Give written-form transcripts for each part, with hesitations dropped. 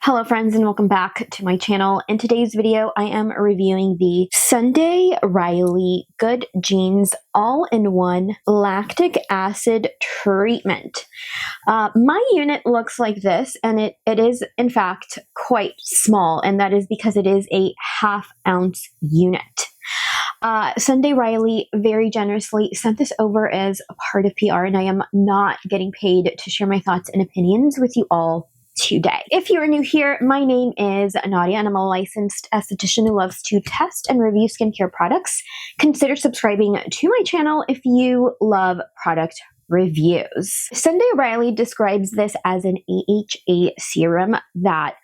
Hello friends and welcome back to my channel. In today's video, I am reviewing the Sunday Riley Good Genes All-in-One Lactic Acid Treatment. My unit looks like this, and it is in fact quite small, and that is because it is a half-ounce unit. Sunday Riley very generously sent this over as a part of PR, and I am not getting paid to share my thoughts and opinions with you all today. If you are new here, my name is Nadia and I'm a licensed esthetician who loves to test and review skincare products. Consider subscribing to my channel if you love product reviews. Sunday Riley describes this as an AHA serum that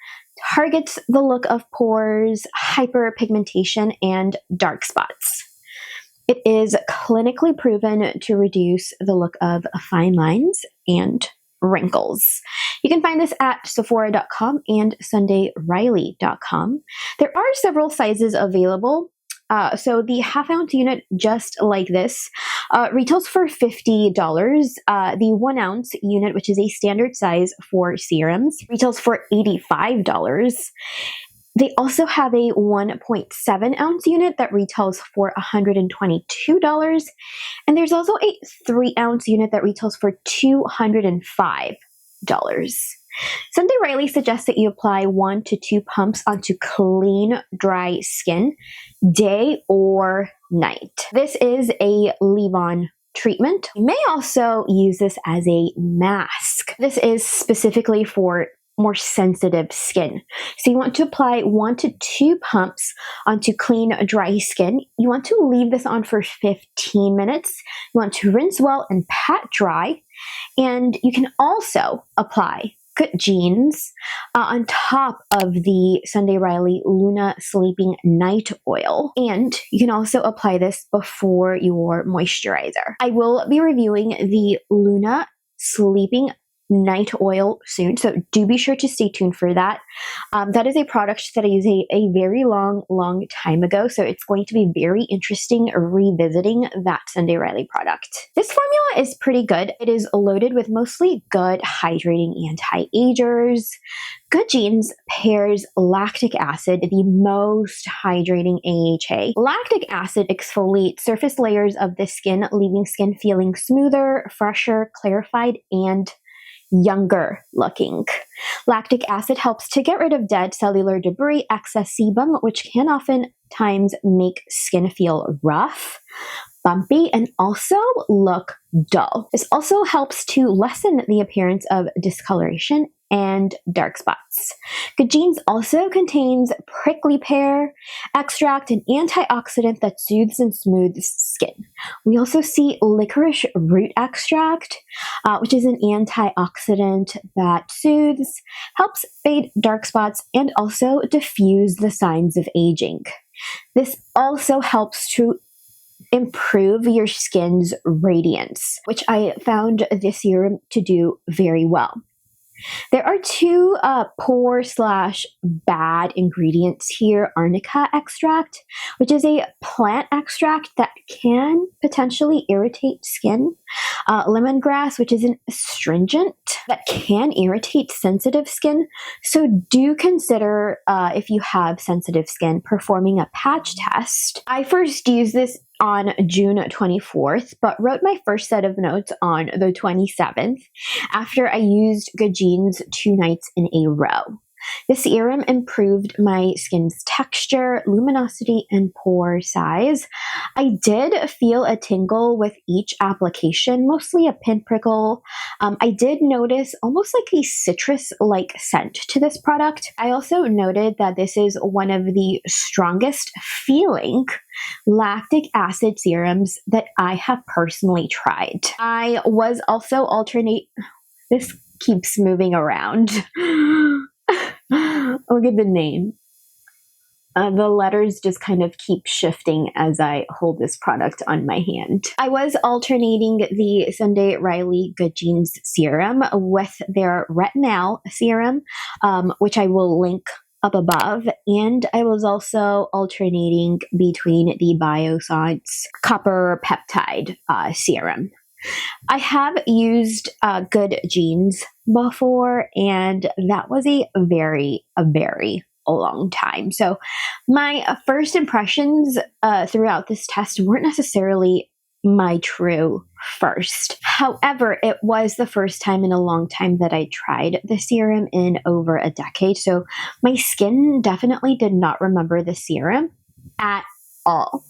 targets the look of pores, hyperpigmentation, and dark spots. It is clinically proven to reduce the look of fine lines and wrinkles. You can find this at Sephora.com and SundayRiley.com. There are several sizes available. So the half-ounce unit, just like this, retails for $50. The 1 ounce unit, which is a standard size for serums, retails for $85. They also have a 1.7 ounce unit that retails for $122. And there's also a 3 ounce unit that retails for $205. Sunday Riley suggests that you apply 1 to 2 pumps onto clean, dry skin, day or night. This is a leave-on treatment. You may also use this as a mask. This is specifically for more sensitive skin. So you want to apply 1 to 2 pumps onto clean, dry skin. You want to leave this on for 15 minutes. You want to rinse well and pat dry. And you can also apply Good Genes on top of the Sunday Riley Luna Sleeping Night Oil. And you can also apply this before your moisturizer. I will be reviewing the Luna Sleeping Night Oil soon, so do be sure to stay tuned for that. That is a product that I used a very long time ago, so it's going to be very interesting revisiting that Sunday Riley product. This formula is pretty good. It is loaded with mostly good hydrating anti-agers. Good Genes pairs lactic acid, the most hydrating AHA. Lactic acid exfoliates surface layers of the skin, leaving skin feeling smoother, fresher, clarified, and younger looking. Lactic acid helps to get rid of dead cellular debris, excess sebum, which can oftentimes make skin feel rough, bumpy, and also look dull. This also helps to lessen the appearance of discoloration and dark spots. Good Genes also contains prickly pear extract, an antioxidant that soothes and smooths skin. We also see licorice root extract, which is an antioxidant that soothes, helps fade dark spots, and also diffuse the signs of aging. This also helps to improve your skin's radiance, which I found this serum to do very well. There are 2 poor/bad ingredients here. Arnica extract, which is a plant extract that can potentially irritate skin. Lemongrass, which is an astringent that can irritate sensitive skin. So do consider, if you have sensitive skin, performing a patch test. I first used this on June 24th, but wrote my first set of notes on the 27th after I used Good Genes 2 nights in a row. The serum improved my skin's texture, luminosity, and pore size. I did feel a tingle with each application, mostly a pinprickle. I did notice almost like a citrus-like scent to this product. I also noted that this is one of the strongest feeling lactic acid serums that I have personally tried. I was also this keeps moving around. Look at the name. The letters just kind of keep shifting as I hold this product on my hand. I was alternating the Sunday Riley Good Genes serum with their Retinol serum, which I will link up above, and I was also alternating between the Biossance Copper Peptide serum. I have used Good Genes before, and that was a very long time. So my first impressions throughout this test weren't necessarily my true first. However, it was the first time in a long time that I tried the serum in over a decade. So my skin definitely did not remember the serum at all.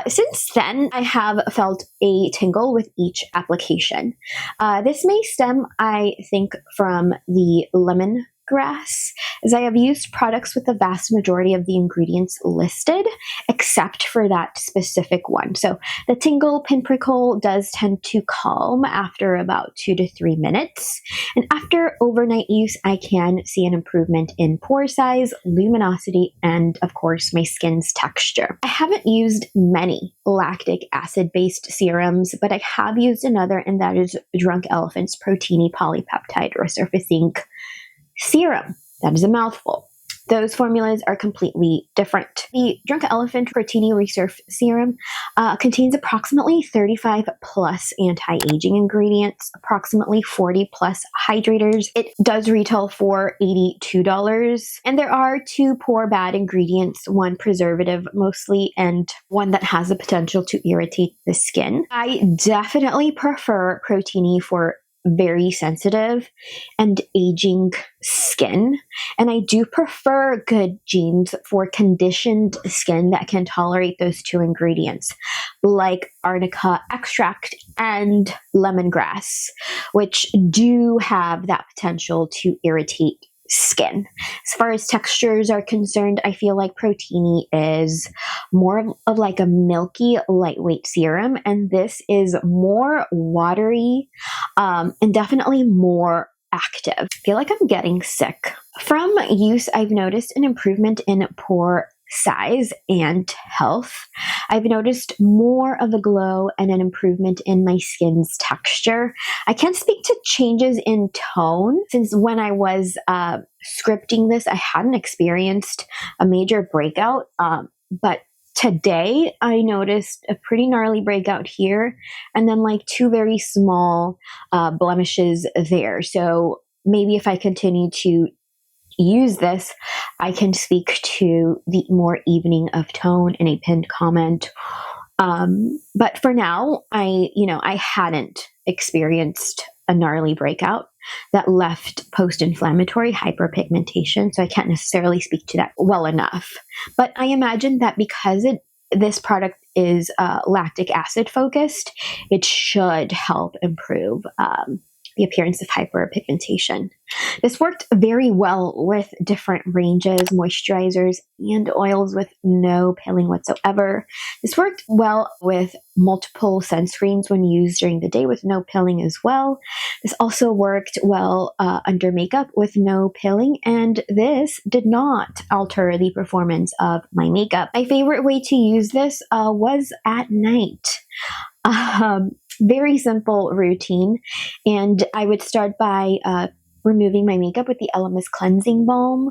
Since then, I have felt a tingle with each application. This may stem, I think, from the lemongrass, as I have used products with the vast majority of the ingredients listed, except for that specific one. So the tingle pinprickle does tend to calm after about 2 to 3 minutes. And after overnight use, I can see an improvement in pore size, luminosity, and of course, my skin's texture. I haven't used many lactic acid-based serums, but I have used another, and that is Drunk Elephant's Protini Polypeptide Resurfacing Serum. That is a mouthful. Those formulas are completely different. The Drunk Elephant Protini Resurf Serum contains approximately 35 plus anti-aging ingredients, approximately 40 plus hydrators. It does retail for $82. And there are 2 poor bad ingredients, 1 preservative mostly, and 1 that has the potential to irritate the skin. I definitely prefer Protini for very sensitive and aging skin, and I do prefer Good Genes for conditioned skin that can tolerate those 2 ingredients, like arnica extract and lemongrass, which do have that potential to irritate skin. As far as textures are concerned, I feel like Protini is more of like a milky, lightweight serum, and this is more watery and definitely more active. I feel like I'm getting sick. From use, I've noticed an improvement in pore size and health. I've noticed more of a glow and an improvement in my skin's texture. I can't speak to changes in tone, since when I was scripting this, I hadn't experienced a major breakout, but today I noticed a pretty gnarly breakout here, and then like 2 very small blemishes there. So maybe if I continue to use this, I can speak to the more evening of tone in a pinned comment. But for now, I hadn't experienced a gnarly breakout that left post-inflammatory hyperpigmentation, so I can't necessarily speak to that well enough. But I imagine that because this product is lactic acid focused, it should help improve the appearance of hyperpigmentation. This worked very well with different ranges, moisturizers, and oils with no peeling whatsoever. This worked well with multiple sunscreens when used during the day with no peeling as well. This also worked well under makeup with no peeling, and this did not alter the performance of my makeup. My favorite way to use this was at night. Very simple routine, and I would start by removing my makeup with the Elemis Cleansing Balm,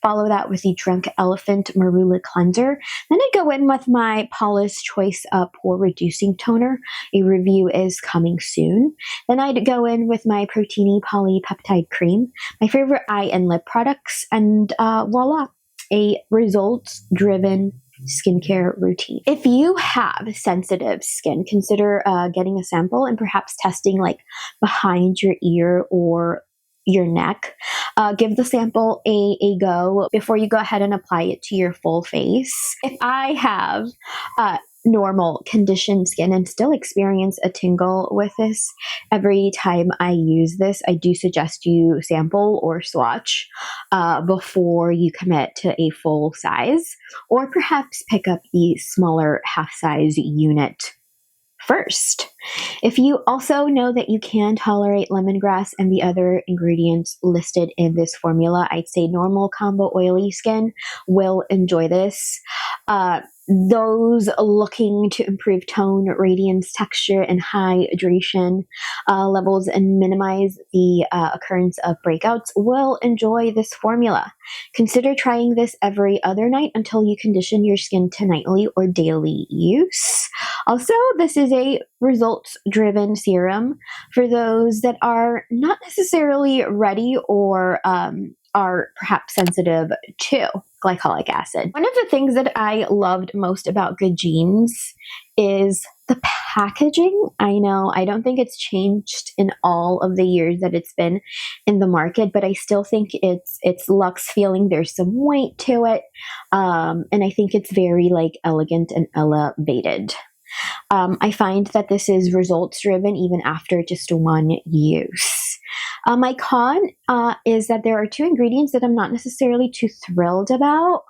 follow that with the Drunk Elephant Marula Cleanser. Then I go in with my Paula's Choice Pore Reducing Toner. A review is coming soon. Then I'd go in with my Protini Polypeptide Cream, my favorite eye and lip products, and voila, a results-driven skincare routine. If you have sensitive skin, consider getting a sample and perhaps testing like behind your ear or your neck. Give the sample a go before you go ahead and apply it to your full face. If I have normal conditioned skin and still experience a tingle with this every time I use this, I do suggest you sample or swatch before you commit to a full size, or perhaps pick up the smaller half size unit first. If you also know that you can tolerate lemongrass and the other ingredients listed in this formula, I'd say normal combo oily skin will enjoy this. those looking to improve tone, radiance, texture, and hydration levels and minimize the occurrence of breakouts will enjoy this formula. Consider trying this every other night until you condition your skin to nightly or daily use. Also, this is a results-driven serum for those that are not necessarily ready or are perhaps sensitive to glycolic acid. One of the things that I loved most about Good Genes is the packaging. I know I don't think it's changed in all of the years that it's been in the market, but I still think it's luxe feeling. There's some weight to it, and I think it's very like elegant and elevated. I find that this is results driven even after just one use. My con is that there are two ingredients that I'm not necessarily too thrilled about.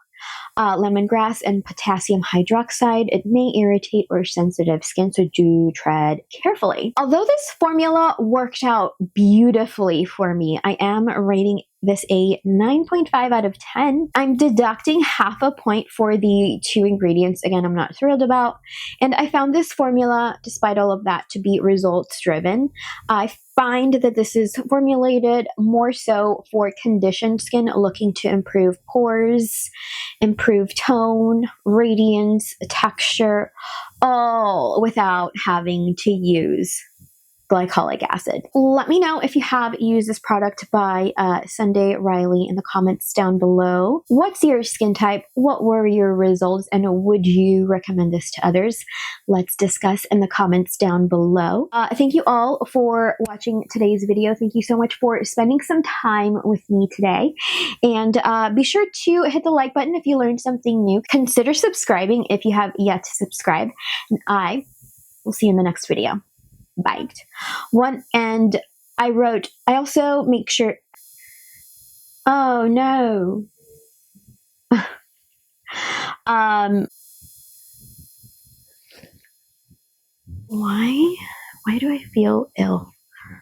Lemongrass and potassium hydroxide. It may irritate or sensitive skin, so do tread carefully. Although this formula worked out beautifully for me, I am rating this a 9.5 out of 10. I'm deducting half a point for the two ingredients, again, I'm not thrilled about. And I found this formula, despite all of that, to be results driven. I find that this is formulated more so for conditioned skin looking to improve pores, improve tone, radiance, texture, all without having to use glycolic acid. Let me know if you have used this product by Sunday Riley in the comments down below. What's your skin type? What were your results? And would you recommend this to others? Let's discuss in the comments down below. Thank you all for watching today's video. Thank you so much for spending some time with me today. And be sure to hit the like button if you learned something new. Consider subscribing if you have yet to subscribe. And I will see you in the next video. Bye. And I also make sure, oh no. Why do I feel ill?